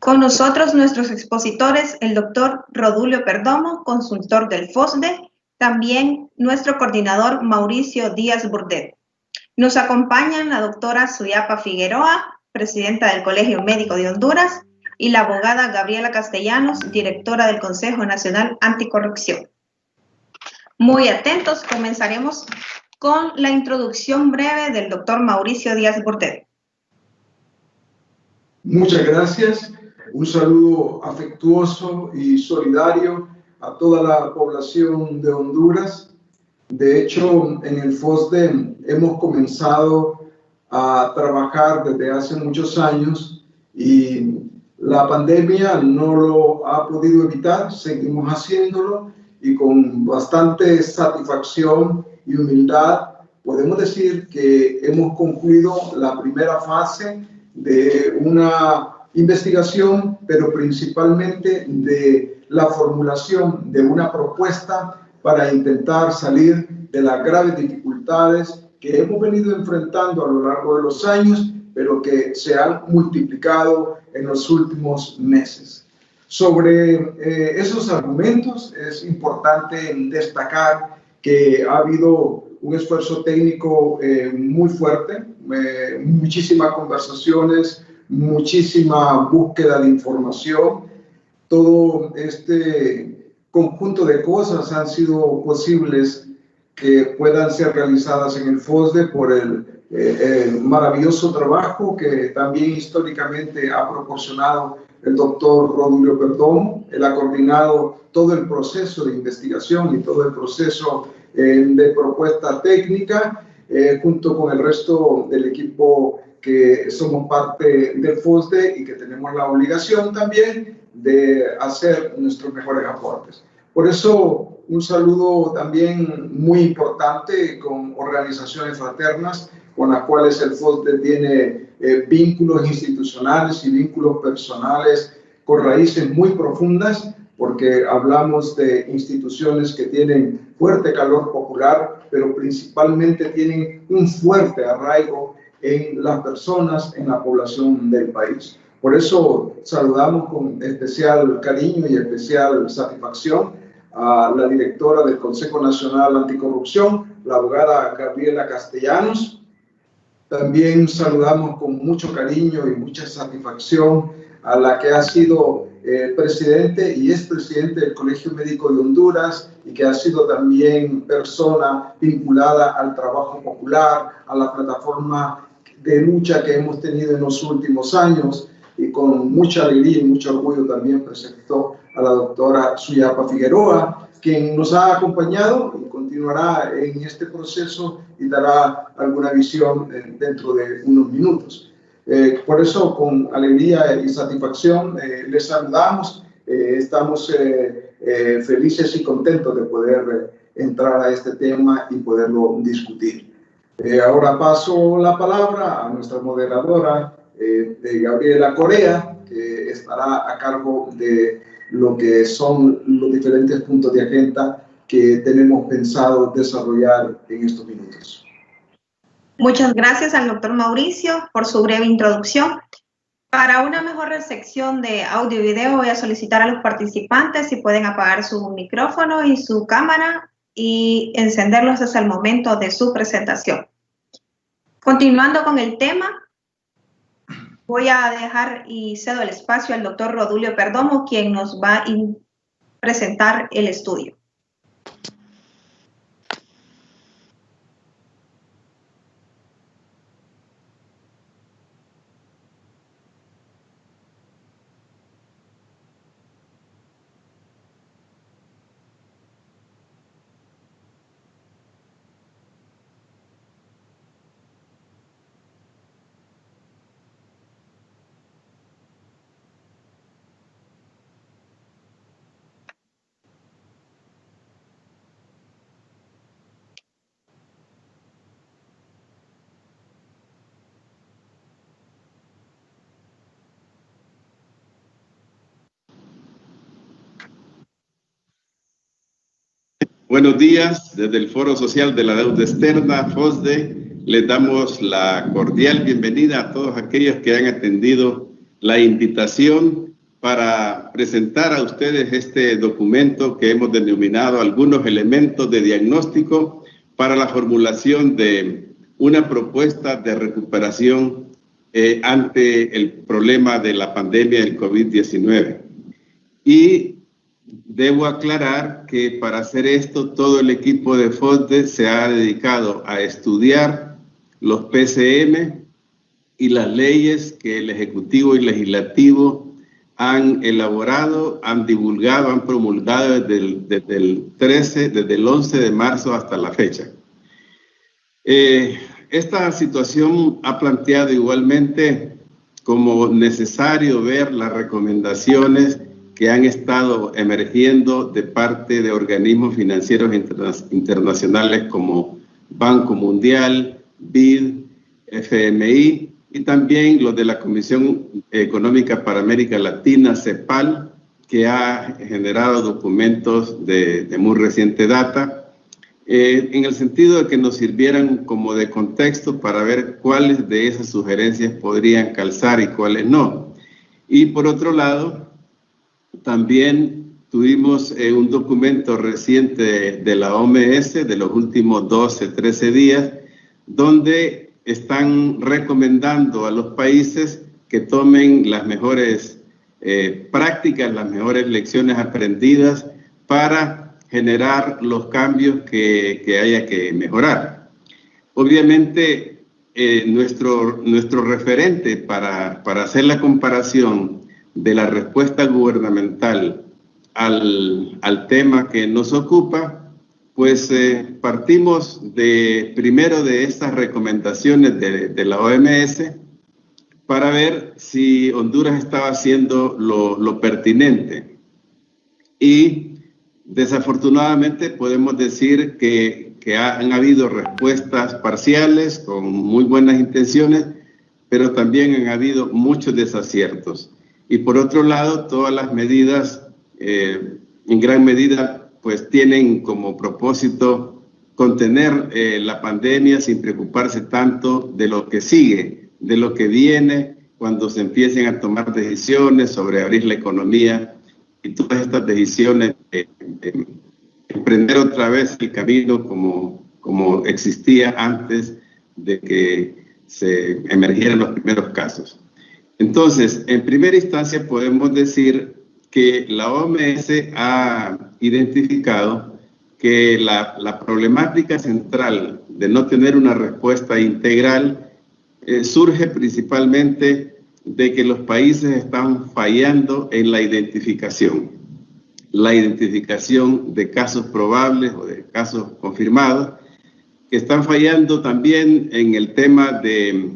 Con nosotros nuestros expositores, el doctor Rodulio Perdomo, consultor del FOSDE, también nuestro coordinador Mauricio Díaz Burdet. Nos acompañan la doctora Suyapa Figueroa, presidenta del Colegio Médico de Honduras, y la abogada Gabriela Castellanos, directora del Consejo Nacional Anticorrupción. Muy atentos, comenzaremos con la introducción breve del doctor Mauricio Díaz Burdet. Muchas gracias. Un saludo afectuoso y solidario a toda la población de Honduras. De hecho, en el FOSDE hemos comenzado a trabajar desde hace muchos años y la pandemia no lo ha podido evitar. Seguimos haciéndolo y con bastante satisfacción y humildad podemos decir que hemos concluido la primera fase de una investigación, pero principalmente de la formulación de una propuesta para intentar salir de las graves dificultades que hemos venido enfrentando a lo largo de los años, pero que se han multiplicado en los últimos meses. Sobre esos argumentos es importante destacar que ha habido un esfuerzo técnico muy fuerte, muchísimas conversaciones, muchísima búsqueda de información. Todo este conjunto de cosas han sido posibles que puedan ser realizadas en el FOSDE por el maravilloso trabajo que también históricamente ha proporcionado el doctor Rodulio Perdomo. Él ha coordinado todo el proceso de investigación y todo el proceso de propuesta técnica junto con el resto del equipo que somos parte del FOSDE y que tenemos la obligación también de hacer nuestros mejores aportes. Por eso, un saludo también muy importante con organizaciones fraternas con las cuales el FOSDE tiene vínculos institucionales y vínculos personales con raíces muy profundas, porque hablamos de instituciones que tienen fuerte calor popular, pero principalmente tienen un fuerte arraigo en las personas, en la población del país. Por eso saludamos con especial cariño y especial satisfacción a la directora del Consejo Nacional Anticorrupción, la abogada Gabriela Castellanos. También saludamos con mucho cariño y mucha satisfacción a la que ha sido presidente y es presidente del Colegio Médico de Honduras y que ha sido también persona vinculada al trabajo popular, a la plataforma de lucha que hemos tenido en los últimos años, y con mucha alegría y mucho orgullo también presentó a la doctora Suyapa Figueroa, quien nos ha acompañado y continuará en este proceso y dará alguna visión dentro de unos minutos. Por eso, con alegría y satisfacción, les saludamos. Estamos felices y contentos de poder entrar a este tema y poderlo discutir. Ahora paso la palabra a nuestra moderadora, Gabriela Correa, que estará a cargo de lo que son los diferentes puntos de agenda que tenemos pensado desarrollar en estos minutos. Muchas gracias al doctor Mauricio por su breve introducción. Para una mejor recepción de audio y video voy a solicitar a los participantes si pueden apagar su micrófono y su cámara y encenderlos desde el momento de su presentación. Continuando con el tema, voy a dejar y cedo el espacio al doctor Rodulio Perdomo, quien nos va a presentar el estudio. Buenos días, desde el Foro Social de la Deuda Externa, FOSDE, les damos la cordial bienvenida a todos aquellos que han atendido la invitación para presentar a ustedes este documento que hemos denominado algunos elementos de diagnóstico para la formulación de una propuesta de recuperación ante el problema de la pandemia del COVID-19. Y debo aclarar que para hacer esto todo el equipo de FOSDE se ha dedicado a estudiar los PCM y las leyes que el Ejecutivo y Legislativo han elaborado, han divulgado, han promulgado desde el 11 de marzo hasta la fecha. Esta situación ha planteado igualmente como necesario ver las recomendaciones que han estado emergiendo de parte de organismos financieros internacionales como Banco Mundial, BID, FMI, y también los de la Comisión Económica para América Latina, CEPAL, que ha generado documentos de muy reciente data, en el sentido de que nos sirvieran como de contexto para ver cuáles de esas sugerencias podrían calzar y cuáles no. Y por otro lado, también tuvimos un documento reciente de la OMS de los últimos 12, 13 días, donde están recomendando a los países que tomen las mejores prácticas, las mejores lecciones aprendidas para generar los cambios que haya que mejorar. Obviamente, nuestro referente para hacer la comparación de la respuesta gubernamental al tema que nos ocupa, pues partimos primero de estas recomendaciones de la OMS para ver si Honduras estaba haciendo lo pertinente. Y desafortunadamente podemos decir que han habido respuestas parciales con muy buenas intenciones, pero también han habido muchos desaciertos. Y por otro lado, todas las medidas, en gran medida, pues tienen como propósito contener la pandemia sin preocuparse tanto de lo que sigue, de lo que viene cuando se empiecen a tomar decisiones sobre abrir la economía y todas estas decisiones de emprender otra vez el camino como existía antes de que se emergieran los primeros casos. Entonces, en primera instancia podemos decir que la OMS ha identificado que la problemática central de no tener una respuesta integral surge principalmente de que los países están fallando en la identificación de casos probables o de casos confirmados, que están fallando también en el tema de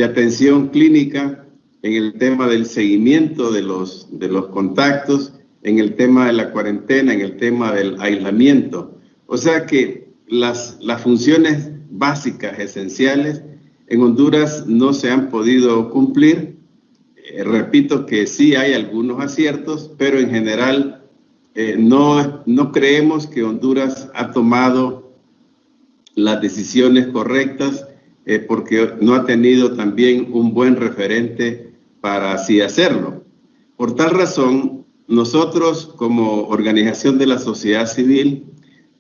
atención clínica, en el tema del seguimiento de los contactos, en el tema de la cuarentena, en el tema del aislamiento. O sea que las funciones básicas, esenciales, en Honduras no se han podido cumplir. Repito que sí hay algunos aciertos, pero en general no creemos que Honduras ha tomado las decisiones correctas porque no ha tenido también un buen referente para así hacerlo. Por tal razón, nosotros como organización de la sociedad civil,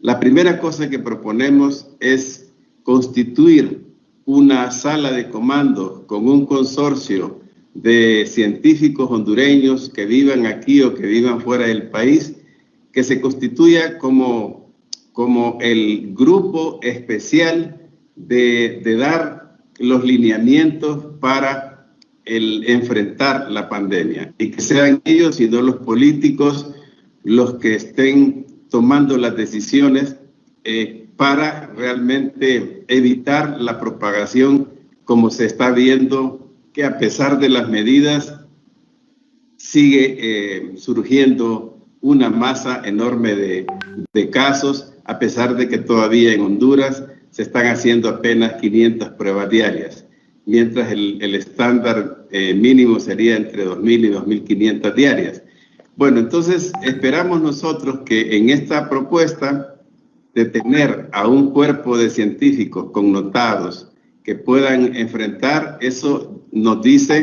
la primera cosa que proponemos es constituir una sala de comando con un consorcio de científicos hondureños que vivan aquí o que vivan fuera del país, que se constituya como el grupo especial de dar los lineamientos para enfrentar la pandemia, y que sean ellos y no los políticos los que estén tomando las decisiones para realmente evitar la propagación, como se está viendo que a pesar de las medidas sigue surgiendo una masa enorme de casos, a pesar de que todavía en Honduras se están haciendo apenas 500 pruebas diarias, mientras el estándar mínimo sería entre 2.000 y 2.500 diarias. Bueno, entonces esperamos nosotros que en esta propuesta de tener a un cuerpo de científicos connotados que puedan enfrentar, eso nos dice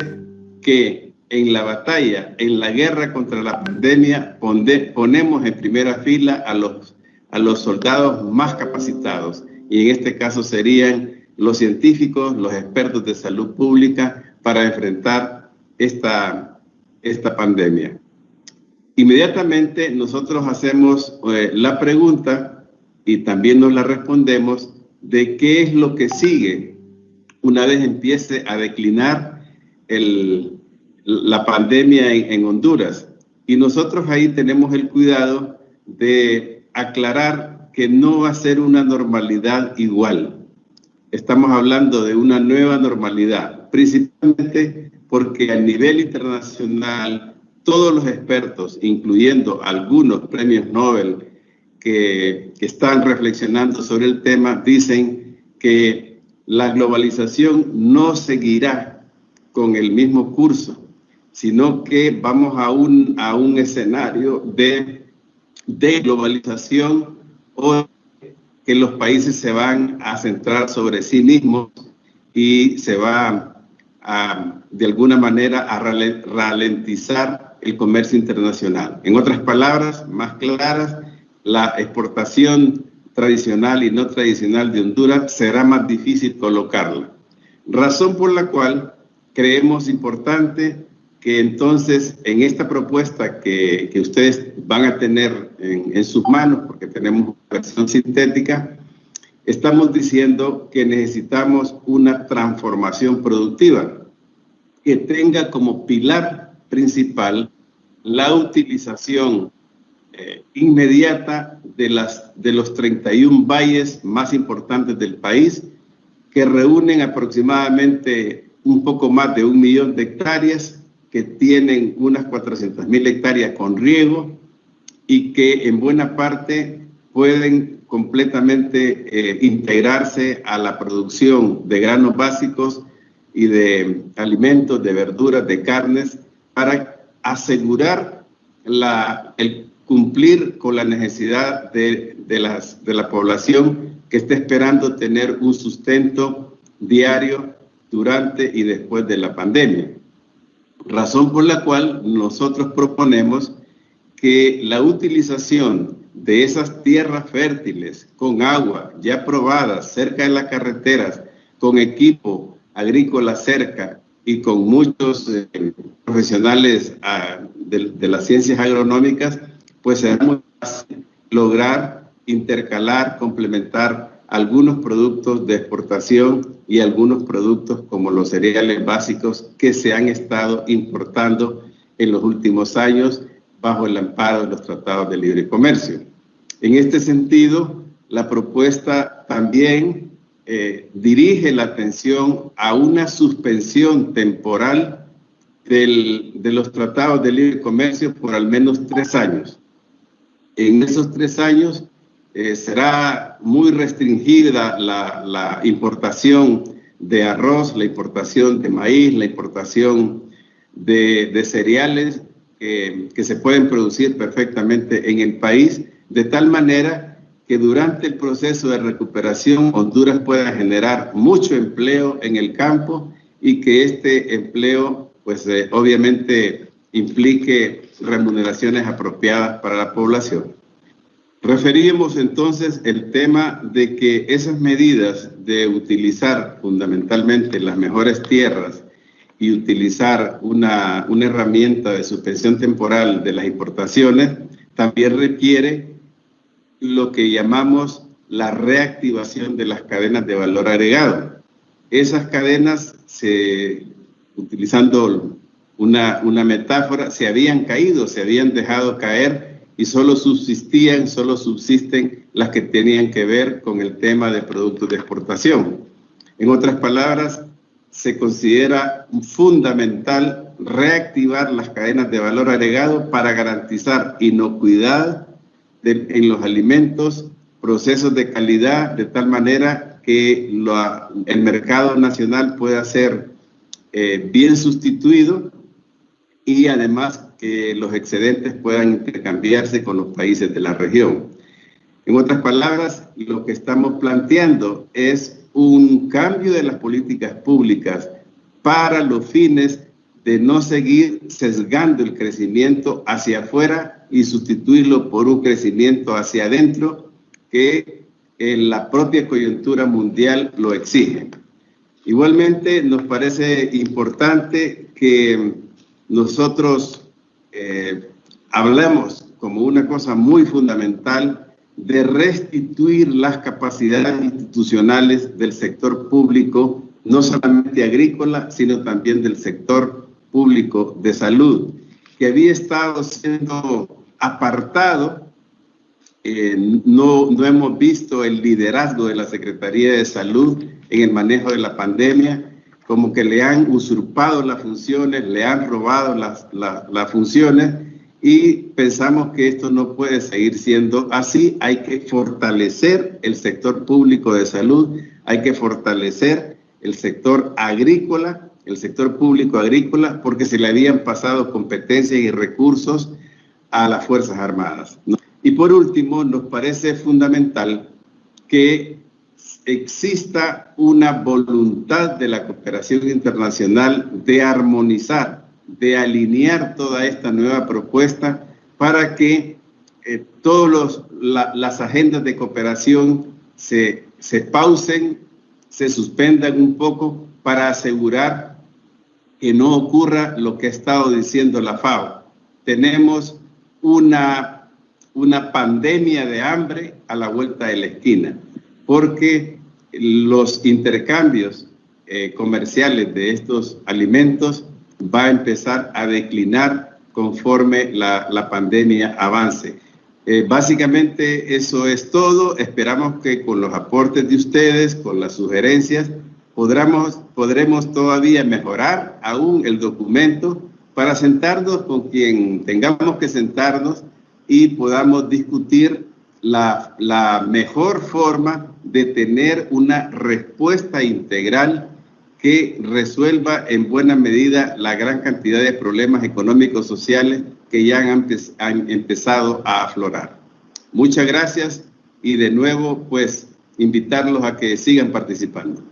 que en la batalla, en la guerra contra la pandemia, ponemos en primera fila a los soldados más capacitados, y en este caso serían los científicos, los expertos de salud pública, para enfrentar esta pandemia. Inmediatamente nosotros hacemos la pregunta, y también nos la respondemos, de qué es lo que sigue una vez empiece a declinar la pandemia en Honduras. Y nosotros ahí tenemos el cuidado de aclarar que no va a ser una normalidad igual. Estamos hablando de una nueva normalidad, principalmente porque a nivel internacional todos los expertos, incluyendo algunos premios Nobel que están reflexionando sobre el tema, dicen que la globalización no seguirá con el mismo curso, sino que vamos a un escenario de globalización, o que los países se van a centrar sobre sí mismos y se va de alguna manera a ralentizar el comercio internacional. En otras palabras, más claras, la exportación tradicional y no tradicional de Honduras será más difícil colocarla. Razón por la cual creemos importante que entonces en esta propuesta que ustedes van a tener en sus manos, porque tenemos una versión sintética, estamos diciendo que necesitamos una transformación productiva que tenga como pilar principal la utilización inmediata de los 31 valles más importantes del país, que reúnen aproximadamente un poco más de 1 millón de hectáreas, que tienen unas 400.000 hectáreas con riego y que en buena parte pueden completamente integrarse a la producción de granos básicos y de alimentos, de verduras, de carnes, para asegurar el cumplir con la necesidad de la población que está esperando tener un sustento diario durante y después de la pandemia. Razón por la cual nosotros proponemos que la utilización de esas tierras fértiles con agua ya probadas cerca de las carreteras, con equipo agrícola cerca y con muchos profesionales de las ciencias agronómicas, pues será muy fácil lograr intercalar, complementar algunos productos de exportación y algunos productos como los cereales básicos que se han estado importando en los últimos años bajo el amparo de los tratados de libre comercio. En este sentido, la propuesta también dirige la atención a una suspensión temporal de los tratados de libre comercio por al menos 3 años. En esos 3 años será muy restringida la importación de arroz, la importación de maíz, la importación de cereales que se pueden producir perfectamente en el país, de tal manera que durante el proceso de recuperación Honduras pueda generar mucho empleo en el campo y que este empleo, pues obviamente implique remuneraciones apropiadas para la población. Referimos entonces el tema de que esas medidas de utilizar fundamentalmente las mejores tierras y utilizar una herramienta de suspensión temporal de las importaciones también requiere lo que llamamos la reactivación de las cadenas de valor agregado. Esas cadenas, utilizando una metáfora, se habían caído, se habían dejado caer, y solo subsisten las que tenían que ver con el tema de productos de exportación. En otras palabras, se considera fundamental reactivar las cadenas de valor agregado para garantizar inocuidad en los alimentos, procesos de calidad, de tal manera que el mercado nacional pueda ser bien sustituido, y además que los excedentes puedan intercambiarse con los países de la región. En otras palabras, lo que estamos planteando es un cambio de las políticas públicas para los fines de no seguir sesgando el crecimiento hacia afuera y sustituirlo por un crecimiento hacia adentro que la propia coyuntura mundial lo exige. Igualmente, nos parece importante que nosotros hablemos como una cosa muy fundamental de restituir las capacidades institucionales del sector público, no solamente agrícola, sino también del sector público de salud, que había estado siendo apartado. No hemos visto el liderazgo de la Secretaría de Salud en el manejo de la pandemia, como que le han usurpado las funciones, le han robado las funciones, y pensamos que esto no puede seguir siendo así. Hay que fortalecer el sector público de salud, hay que fortalecer el sector agrícola, el sector público agrícola, porque se le habían pasado competencias y recursos a las Fuerzas Armadas, ¿no? Y por último, nos parece fundamental que exista una voluntad de la cooperación internacional de armonizar, de alinear toda esta nueva propuesta para que todas las agendas de cooperación se pausen, se suspendan un poco para asegurar que no ocurra lo que ha estado diciendo la FAO. Tenemos una pandemia de hambre a la vuelta de la esquina, porque los intercambios comerciales de estos alimentos va a empezar a declinar conforme la pandemia avance. Básicamente eso es todo. Esperamos que con los aportes de ustedes, con las sugerencias, podremos todavía mejorar aún el documento para sentarnos con quien tengamos que sentarnos y podamos discutir la mejor forma de tener una respuesta integral que resuelva en buena medida la gran cantidad de problemas económicos sociales que ya han empezado a aflorar. Muchas gracias y de nuevo, pues, invitarlos a que sigan participando.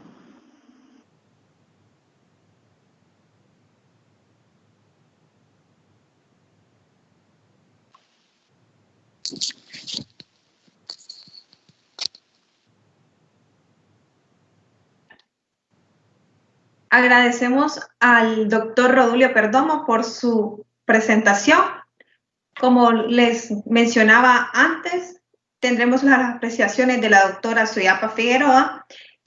Agradecemos al doctor Rodulio Perdomo por su presentación. Como les mencionaba antes, tendremos las apreciaciones de la doctora Suyapa Figueroa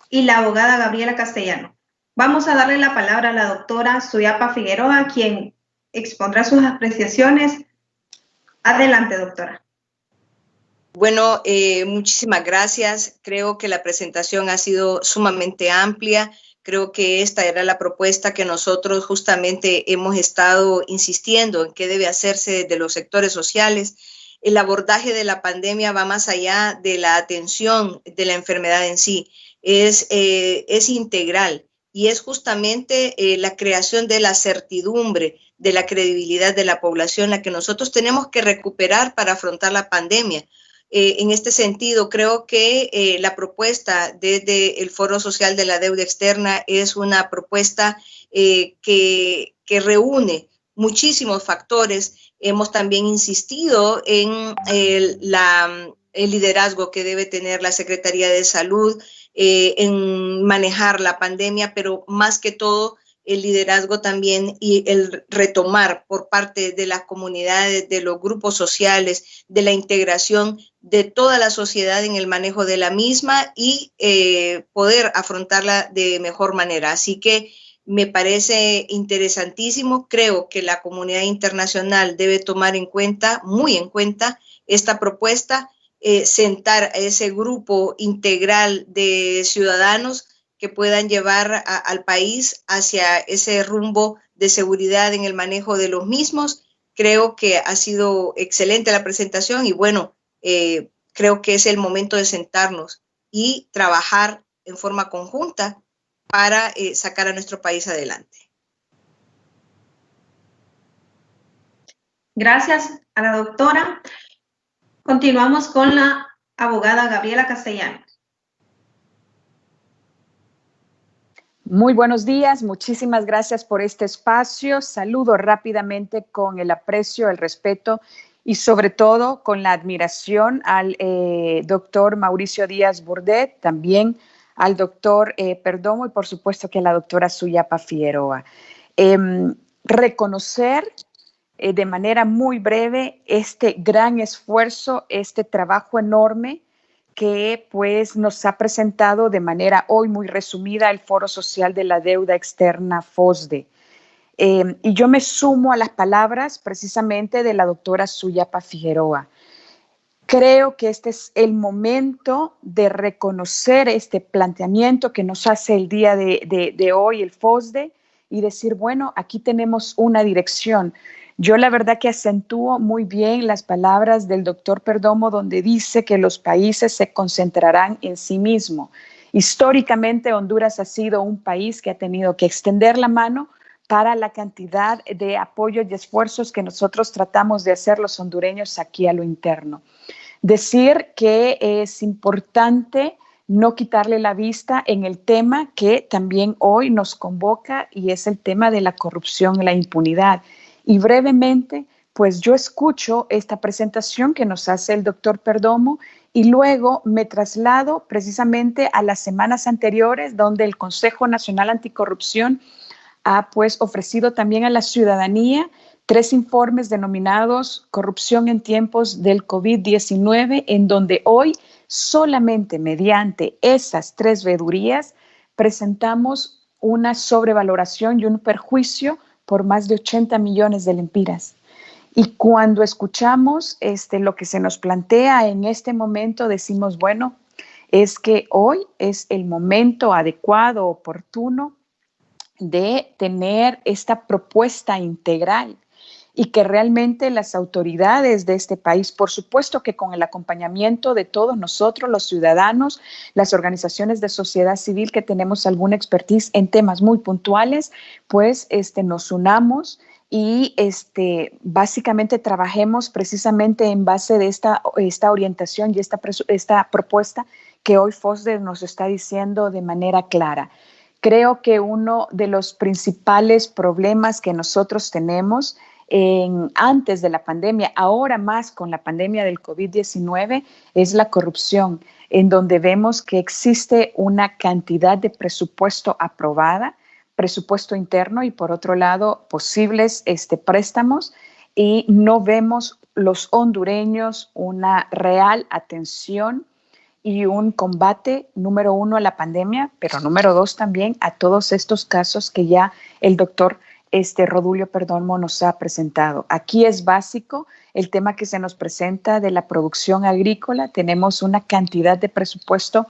y la abogada Gabriela Castellano. Vamos a darle la palabra a la doctora Suyapa Figueroa, quien expondrá sus apreciaciones. Adelante, doctora. Bueno, muchísimas gracias. Creo que la presentación ha sido sumamente amplia. Creo que esta era la propuesta que nosotros justamente hemos estado insistiendo en qué debe hacerse desde los sectores sociales. El abordaje de la pandemia va más allá de la atención de la enfermedad en sí. Es integral y es justamente la creación de la certidumbre, de la credibilidad de la población, la que nosotros tenemos que recuperar para afrontar la pandemia. En este sentido, creo que la propuesta desde el Foro Social de la Deuda Externa es una propuesta que reúne muchísimos factores. Hemos también insistido en el liderazgo que debe tener la Secretaría de Salud en manejar la pandemia, pero más que todo el liderazgo también y el retomar por parte de las comunidades, de los grupos sociales, de la integración de toda la sociedad en el manejo de la misma y poder afrontarla de mejor manera. Así que me parece interesantísimo. Creo que la comunidad internacional debe tomar en cuenta, muy en cuenta, esta propuesta, sentar a ese grupo integral de ciudadanos que puedan llevar al país hacia ese rumbo de seguridad en el manejo de los mismos. Creo que ha sido excelente la presentación y bueno, creo que es el momento de sentarnos y trabajar en forma conjunta para sacar a nuestro país adelante. Gracias a la doctora. Continuamos con la abogada Gabriela Castellano. Muy buenos días, muchísimas gracias por este espacio. Saludo rápidamente con el aprecio, el respeto y sobre todo con la admiración al doctor Mauricio Díaz-Burdet, también al doctor Perdomo y por supuesto que a la doctora Suyapa Figueroa. Reconocer de manera muy breve este gran esfuerzo, este trabajo enorme que pues nos ha presentado de manera hoy muy resumida el Foro Social de la Deuda Externa FOSDE. Y yo me sumo a las palabras precisamente de la doctora Suyapa Figueroa. Creo que este es el momento de reconocer este planteamiento que nos hace el día de hoy el FOSDE y decir, bueno, aquí tenemos una dirección. Yo la verdad que acentúo muy bien las palabras del doctor Perdomo, donde dice que los países se concentrarán en sí mismos. Históricamente, Honduras ha sido un país que ha tenido que extender la mano para la cantidad de apoyos y esfuerzos que nosotros tratamos de hacer los hondureños aquí a lo interno. Decir que es importante no quitarle la vista en el tema que también hoy nos convoca y es el tema de la corrupción y la impunidad. Y brevemente, pues yo escucho esta presentación que nos hace el doctor Perdomo y luego me traslado precisamente a las semanas anteriores donde el Consejo Nacional Anticorrupción ha pues ofrecido también a la ciudadanía 3 informes denominados Corrupción en tiempos del COVID-19, en donde hoy solamente mediante esas 3 veedurías presentamos una sobrevaloración y un perjuicio por más de 80 millones de lempiras. Y cuando escuchamos lo que se nos plantea en este momento, decimos, bueno, es que hoy es el momento adecuado, oportuno, de tener esta propuesta integral y que realmente las autoridades de este país, por supuesto que con el acompañamiento de todos nosotros, los ciudadanos, las organizaciones de sociedad civil que tenemos alguna expertise en temas muy puntuales, pues nos unamos y básicamente trabajemos precisamente en base de esta orientación y esta propuesta que hoy FOSDE nos está diciendo de manera clara. Creo que uno de los principales problemas que nosotros tenemos antes de la pandemia, ahora más con la pandemia del COVID-19, es la corrupción, en donde vemos que existe una cantidad de presupuesto aprobada, presupuesto interno y por otro lado posibles préstamos y no vemos los hondureños una real atención y un combate, número 1, a la pandemia, pero número 2 también a todos estos casos que ya el doctor Rodulio Perdomo nos ha presentado. Aquí es básico el tema que se nos presenta de la producción agrícola. Tenemos una cantidad de presupuesto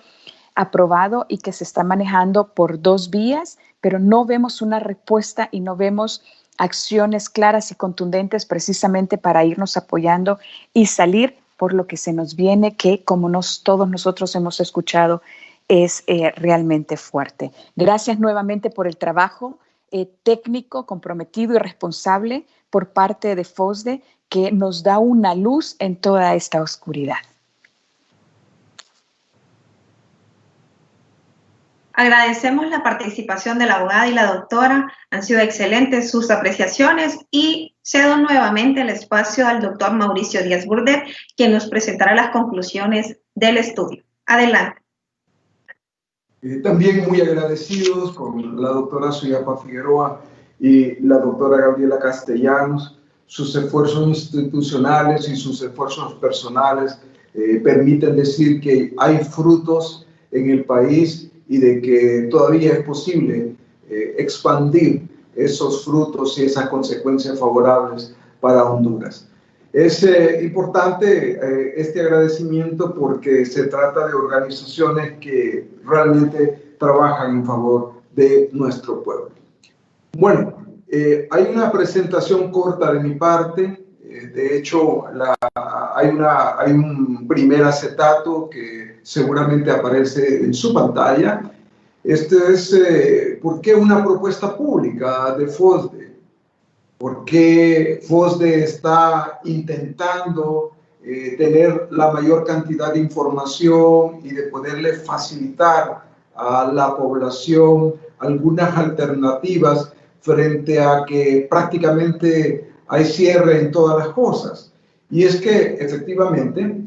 aprobado y que se está manejando por 2 vías, pero no vemos una respuesta y no vemos acciones claras y contundentes precisamente para irnos apoyando y salir por lo que se nos viene, que como todos nosotros hemos escuchado, es realmente fuerte. Gracias nuevamente por el trabajo técnico, comprometido y responsable por parte de FOSDE, que nos da una luz en toda esta oscuridad. Agradecemos la participación de la abogada y la doctora. Han sido excelentes sus apreciaciones y cedo nuevamente el espacio al doctor Mauricio Díaz-Burdet, quien nos presentará las conclusiones del estudio. Adelante. También muy agradecidos con la doctora Suyapa Figueroa y la doctora Gabriela Castellanos. Sus esfuerzos institucionales y sus esfuerzos personales permiten decir que hay frutos en el país y de que todavía es posible expandir esos frutos y esas consecuencias favorables para Honduras. Es importante este agradecimiento porque se trata de organizaciones que realmente trabajan en favor de nuestro pueblo. Bueno, hay una presentación corta de mi parte. De hecho, hay un primer acetato que seguramente aparece en su pantalla. Este es ¿por qué una propuesta pública de FOSDE? ¿Por qué FOSDE está intentando tener la mayor cantidad de información y de poderle facilitar a la población algunas alternativas frente a que prácticamente hay cierre en todas las cosas. Y es que efectivamente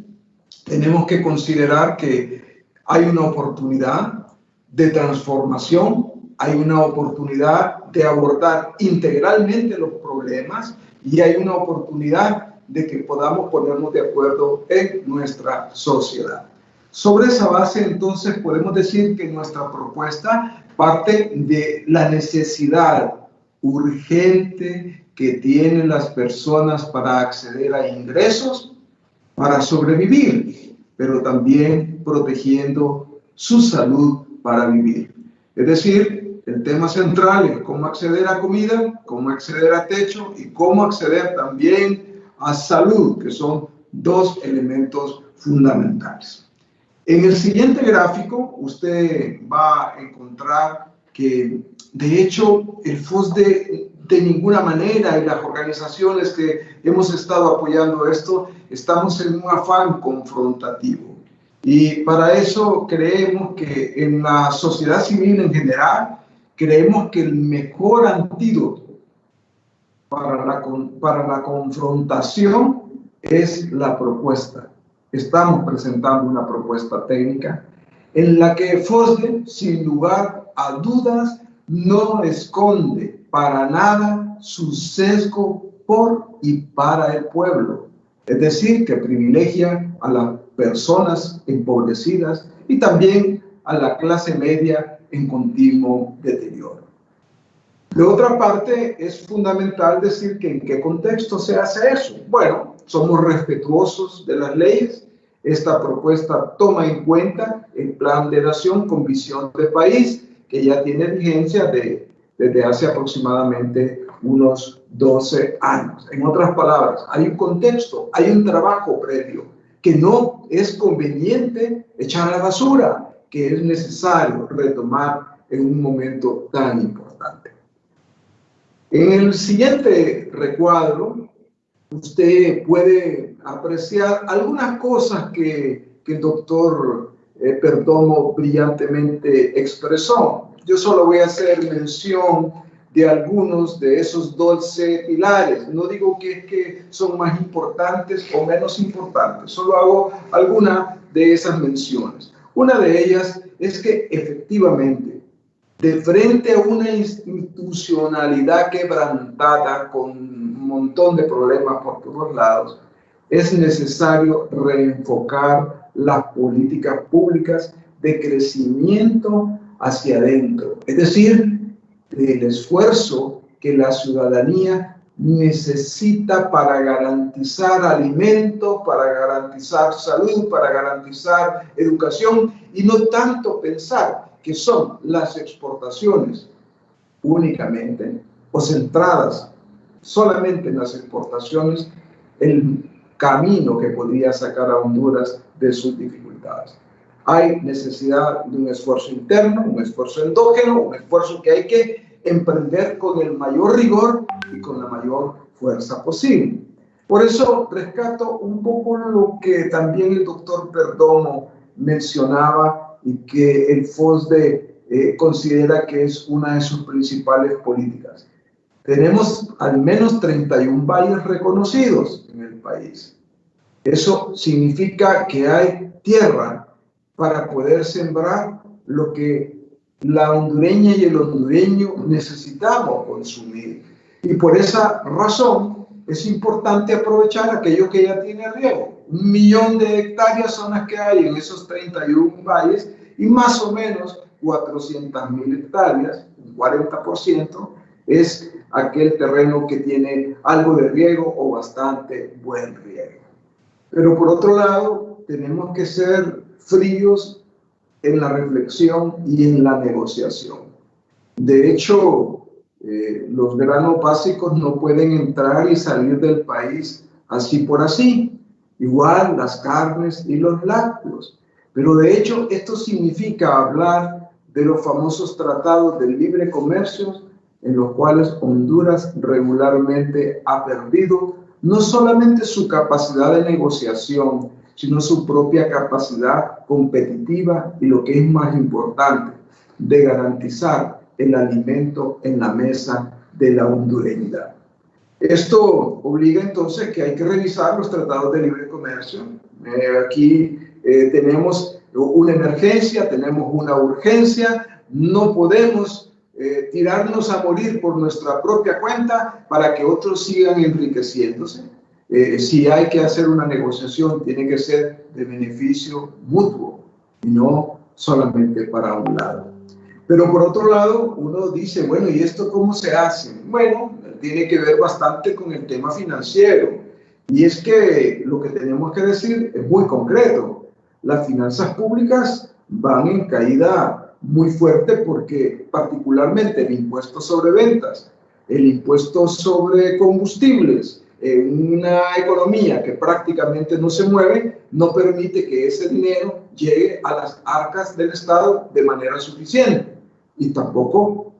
tenemos que considerar que hay una oportunidad de transformación, hay una oportunidad de abordar integralmente los problemas y hay una oportunidad de que podamos ponernos de acuerdo en nuestra sociedad. Sobre esa base, entonces, podemos decir que nuestra propuesta parte de la necesidad urgente que tienen las personas para acceder a ingresos, para sobrevivir, pero también protegiendo su salud para vivir. Es decir, el tema central es cómo acceder a comida, cómo acceder a techo y cómo acceder también a salud, que son dos elementos fundamentales. En el siguiente gráfico usted va a encontrar que, de hecho, el FOSDE de ninguna manera, y las organizaciones que hemos estado apoyando esto, estamos en un afán confrontativo. Y para eso creemos que en la sociedad civil en general, creemos que el mejor antídoto para la confrontación es la propuesta. Estamos presentando una propuesta técnica en la que FOSDE, sin lugar a dudas, no esconde para nada su sesgo por y para el pueblo. Es decir, que privilegia a las personas empobrecidas y también a la clase media en continuo deterioro. De otra parte, es fundamental decir que en qué contexto se hace eso. Bueno, somos respetuosos de las leyes. Esta propuesta toma en cuenta el Plan de Nación con Visión de País, que ya tiene vigencia desde hace aproximadamente unos 12 años. En otras palabras, hay un contexto, hay un trabajo previo que no es conveniente echar a la basura, que es necesario retomar en un momento tan importante. En el siguiente recuadro, usted puede apreciar algunas cosas que el doctor Perdomo brillantemente expresó. Yo solo voy a hacer mención de algunos de esos 12 pilares. No digo que son más importantes o menos importantes, solo hago alguna de esas menciones. Una de ellas es que efectivamente, de frente a una institucionalidad quebrantada con un montón de problemas por todos lados, es necesario reenfocar las políticas públicas de crecimiento hacia adentro, es decir, el esfuerzo que la ciudadanía necesita para garantizar alimentos, para garantizar salud, para garantizar educación, y no tanto pensar que son las exportaciones únicamente o centradas solamente en las exportaciones el camino que podría sacar a Honduras de sus dificultades. Hay necesidad de un esfuerzo interno, un esfuerzo endógeno, un esfuerzo que hay que emprender con el mayor rigor y con la mayor fuerza posible. Por eso rescato un poco lo que también el doctor Perdomo mencionaba y que el FOSDE considera que es una de sus principales políticas. Tenemos al menos 31 valles reconocidos en el país. Eso significa que hay tierra para poder sembrar lo que la hondureña y el hondureño necesitamos consumir. Y por esa razón es importante aprovechar aquello que ya tiene riego. 1 millón de hectáreas son las que hay en esos 31 valles y más o menos 400.000 hectáreas, un 40%, es aquel terreno que tiene algo de riego o bastante buen riego. Pero por otro lado, tenemos que ser fríos en la reflexión y en la negociación. De hecho, los granos básicos no pueden entrar y salir del país así por así. Igual las carnes y los lácteos. Pero de hecho, esto significa hablar de los famosos tratados de libre comercio en los cuales Honduras regularmente ha perdido no solamente su capacidad de negociación, sino su propia capacidad competitiva y, lo que es más importante, de garantizar el alimento en la mesa de la hondureñidad. Esto obliga entonces que hay que revisar los tratados de libre comercio. Aquí tenemos una emergencia, tenemos una urgencia, no podemos tirarnos a morir por nuestra propia cuenta para que otros sigan enriqueciéndose. Si hay que hacer una negociación, tiene que ser de beneficio mutuo y no solamente para un lado. Pero por otro lado, uno dice, bueno, ¿y esto cómo se hace? Bueno, tiene que ver bastante con el tema financiero. Y es que lo que tenemos que decir es muy concreto. Las finanzas públicas van en caída muy fuerte porque particularmente el impuesto sobre ventas, el impuesto sobre combustibles, una economía que prácticamente no se mueve, no permite que ese dinero llegue a las arcas del Estado de manera suficiente. Y tampoco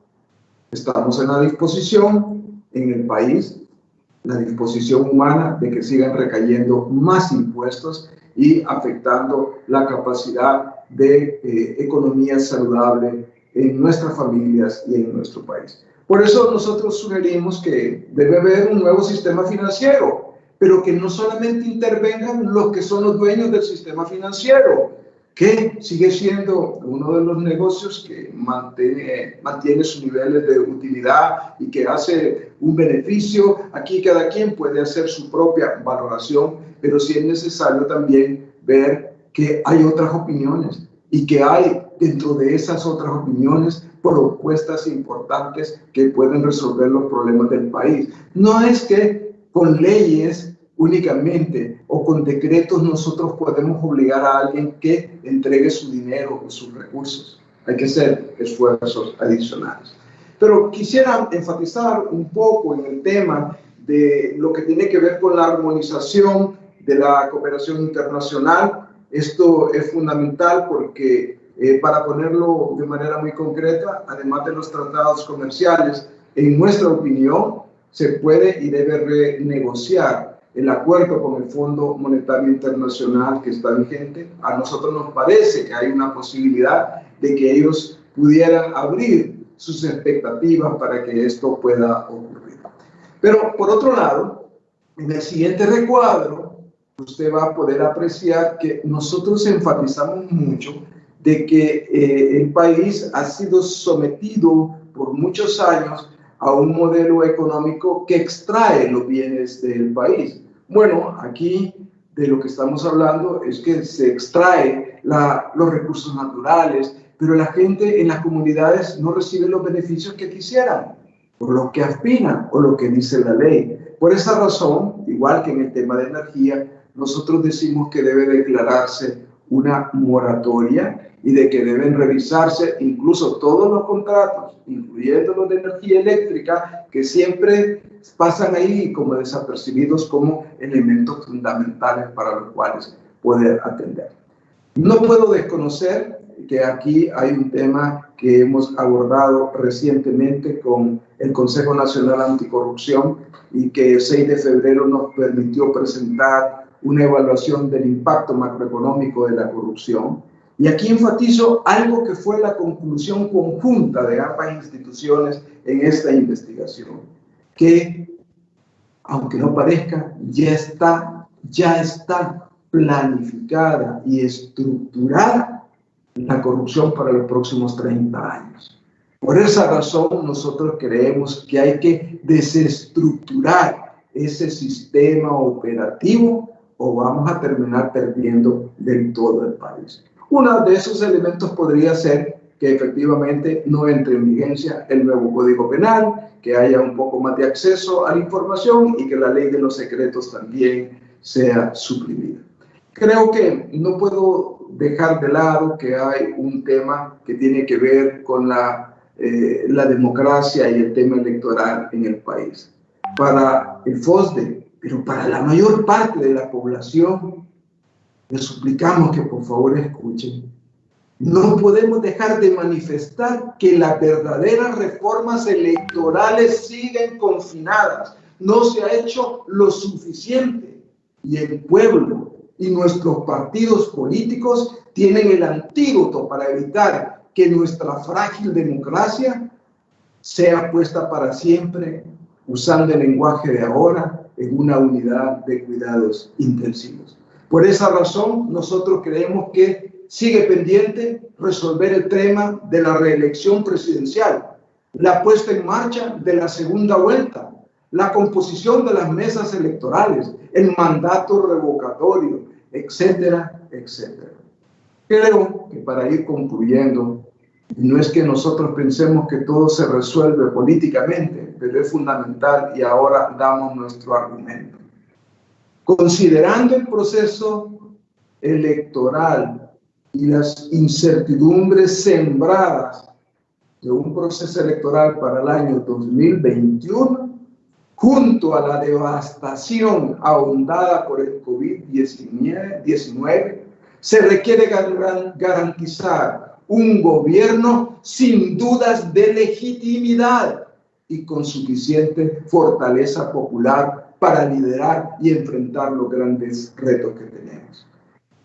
estamos en la disposición en el país, la disposición humana de que sigan recayendo más impuestos y afectando la capacidad de economía saludable en nuestras familias y en nuestro país. Por eso nosotros sugerimos que debe haber un nuevo sistema financiero, pero que no solamente intervengan los que son los dueños del sistema financiero, que sigue siendo uno de los negocios que mantiene sus niveles de utilidad y que hace un beneficio. Aquí cada quien puede hacer su propia valoración, pero sí es necesario también ver que hay otras opiniones y que hay dentro de esas otras opiniones propuestas importantes que pueden resolver los problemas del país. No es que con leyes únicamente o con decretos nosotros podemos obligar a alguien que entregue su dinero o sus recursos. Hay que hacer esfuerzos adicionales. Pero quisiera enfatizar un poco en el tema de lo que tiene que ver con la armonización de la cooperación internacional. Esto es fundamental porque, para ponerlo de manera muy concreta, además de los tratados comerciales, en nuestra opinión, se puede y debe renegociar el acuerdo con el Fondo Monetario Internacional que está vigente. A nosotros nos parece que hay una posibilidad de que ellos pudieran abrir sus expectativas para que esto pueda ocurrir. Pero por otro lado, en el siguiente recuadro, usted va a poder apreciar que nosotros enfatizamos mucho de que el país ha sido sometido por muchos años a un modelo económico que extrae los bienes del país. Bueno, aquí de lo que estamos hablando es que se extrae los recursos naturales, pero la gente en las comunidades no recibe los beneficios que quisieran, por lo que aspiran o lo que dice la ley. Por esa razón, igual que en el tema de energía, nosotros decimos que debe declararse una moratoria y de que deben revisarse incluso todos los contratos, incluyendo los de energía eléctrica, que siempre pasan ahí como desapercibidos como elementos fundamentales para los cuales poder atender. No puedo desconocer que aquí hay un tema que hemos abordado recientemente con el Consejo Nacional Anticorrupción y que el 6 de febrero nos permitió presentar una evaluación del impacto macroeconómico de la corrupción. Y aquí enfatizo algo que fue la conclusión conjunta de ambas instituciones en esta investigación, que, aunque no parezca, ya está planificada y estructurada la corrupción para los próximos 30 años. Por esa razón, nosotros creemos que hay que desestructurar ese sistema operativo o vamos a terminar perdiendo del todo el país. Uno de esos elementos podría ser que efectivamente no entre en vigencia el nuevo Código Penal, que haya un poco más de acceso a la información y que la ley de los secretos también sea suprimida. Creo que no puedo dejar de lado que hay un tema que tiene que ver con la democracia y el tema electoral en el país. Para el FOSDE, pero para la mayor parte de la población, les suplicamos que por favor escuchen. No podemos dejar de manifestar que las verdaderas reformas electorales siguen confinadas. No se ha hecho lo suficiente. Y el pueblo y nuestros partidos políticos tienen el antídoto para evitar que nuestra frágil democracia sea puesta para siempre, usando el lenguaje de ahora, en una unidad de cuidados intensivos. Por esa razón, nosotros creemos que sigue pendiente resolver el tema de la reelección presidencial, la puesta en marcha de la segunda vuelta, la composición de las mesas electorales, el mandato revocatorio, etcétera, etcétera. Creo que para ir concluyendo, no es que nosotros pensemos que todo se resuelve políticamente, pero es fundamental y ahora damos nuestro argumento. Considerando el proceso electoral y las incertidumbres sembradas de un proceso electoral para el año 2021, junto a la devastación ahondada por el COVID-19, se requiere garantizar un gobierno sin dudas de legitimidad y con suficiente fortaleza popular para liderar y enfrentar los grandes retos que tenemos.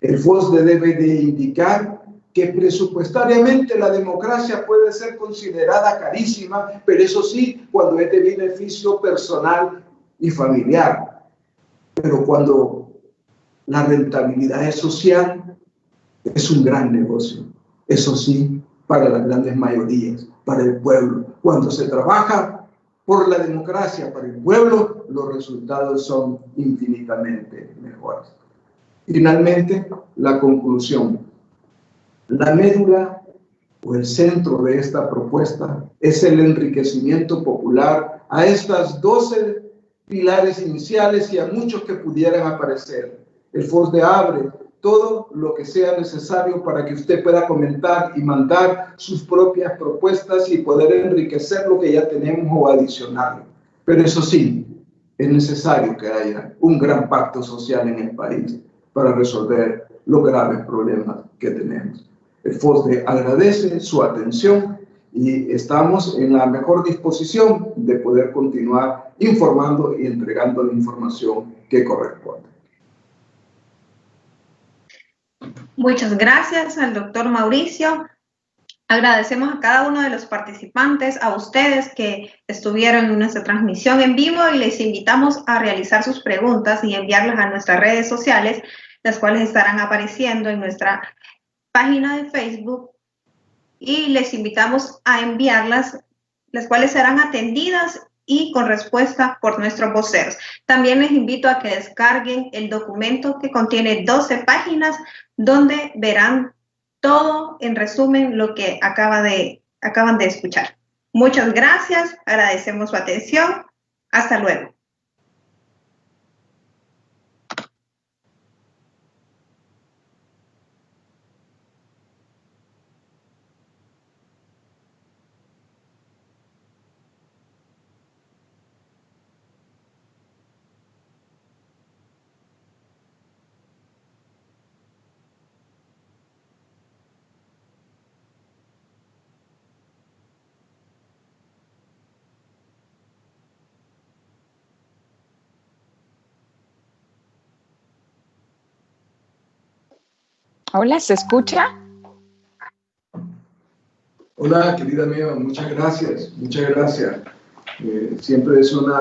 El FOSDE debe de indicar que presupuestariamente la democracia puede ser considerada carísima, pero eso sí, cuando es de beneficio personal y familiar. Pero cuando la rentabilidad es social, es un gran negocio. Eso sí, para las grandes mayorías, para el pueblo. Cuando se trabaja por la democracia, para el pueblo, los resultados son infinitamente mejores. Finalmente, la conclusión. La médula o el centro de esta propuesta es el enriquecimiento popular a estas 12 pilares iniciales y a muchos que pudieran aparecer. El FOSDE abre todo lo que sea necesario para que usted pueda comentar y mandar sus propias propuestas y poder enriquecer lo que ya tenemos o adicionarlo. Pero eso sí, es necesario que haya un gran pacto social en el país para resolver los graves problemas que tenemos. El FOSDE agradece su atención y estamos en la mejor disposición de poder continuar informando y entregando la información que corresponde. Muchas gracias al doctor Mauricio. Agradecemos a cada uno de los participantes, a ustedes que estuvieron en nuestra transmisión en vivo y les invitamos a realizar sus preguntas y enviarlas a nuestras redes sociales, las cuales estarán apareciendo en nuestra página de Facebook, y les invitamos a enviarlas, las cuales serán atendidas y con respuesta por nuestros voceros. También les invito a que descarguen el documento que contiene 12 páginas donde verán todo en resumen lo que acaban de escuchar. Muchas gracias, agradecemos su atención. Hasta luego. Hola, ¿se escucha? Hola, querida amiga, muchas gracias. Siempre es una